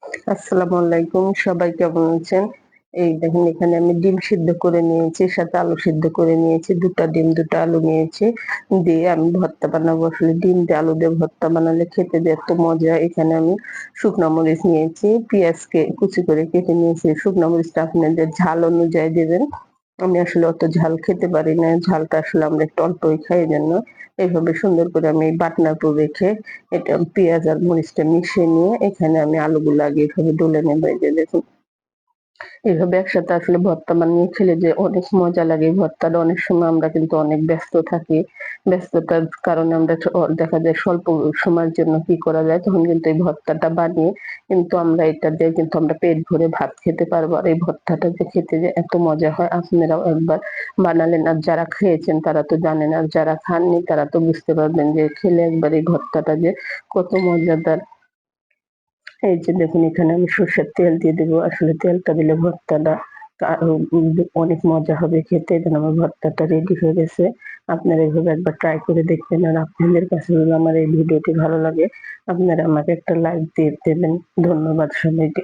আসসালামু আলাইকুম। সবাই কেমন আছেন? এই দেখেন এখানে আমি ডিম সিদ্ধ করে নিয়েছি, সাথে আলু সিদ্ধ করে নিয়েছি। ২ টা ডিম, ২ টা আলু নিয়েছি। দিয়ে আমি ভর্তা বানাবো। আসলে ডিম দিয়ে আলু দিয়ে ভর্তা বানালে খেতে যে এত মজা! এখানে আমি শুকনা মরিচ নিয়েছি, পেঁয়াজকে কুচি করে কেটে নিয়েছি। শুকনা মরিচটা আপনাদের ঝাল অনুযায়ী দিবেন। আমি আসলে অত ঝাল খেতে পারি না। ঝালটা আসলে আমরা একটু অল্পই খাই এজন্য। এভাবে সুন্দর করে আমি বাটনার উপর রেখে এটা পেঁয়াজ আর মরিচটা মিশিয়ে নিয়ে এখানে আমি আলুগুলো আগে এভাবে ডলে নেব। এই যে দেখুন, এভাবে একসাথে আসলে ভর্তা বানিয়ে খেলে যে অনেক মজা লাগে। ভর্তাটা অনেক সময় আমরা কিন্তু অনেক ব্যস্ত থাকি। ব্যস্ততার কারণে আমরা দেখা যায় স্বল্প সময়ের জন্য কি করা যায়, তখন কিন্তু এই ভর্তাটা বানিয়ে কিন্তু আমরা এটা দিয়ে কিন্তু আমরা পেট ভরে ভাত খেতে পারবো। আর এই ভর্তাটা যে খেতে যে এত মজা হয়, আপনারাও একবার বানালেন। আর যারা খেয়েছেন তারা তো জানেন, আর যারা খাননি তারা তো বুঝতে পারবেন যে খেলে একবার এই ভর্তাটা যে কত মজাদার। এই যে দেখুন, এখানে আমি সর্ষের তেল দিয়ে দেবো। আসলে তেলটা দিলে ভর্তাটা আরো অনেক মজা হবে খেতে। এজন্য আমার ভর্তাটা রেডি হয়ে গেছে। আপনারা এভাবে একবার ট্রাই করে দেখবেন। আর আপনাদের কাছে যদি আমার এই ভিডিওটি ভালো লাগে, আপনারা আমাকে একটা লাইক দিয়ে দেবেন। ধন্যবাদ সবাইকে।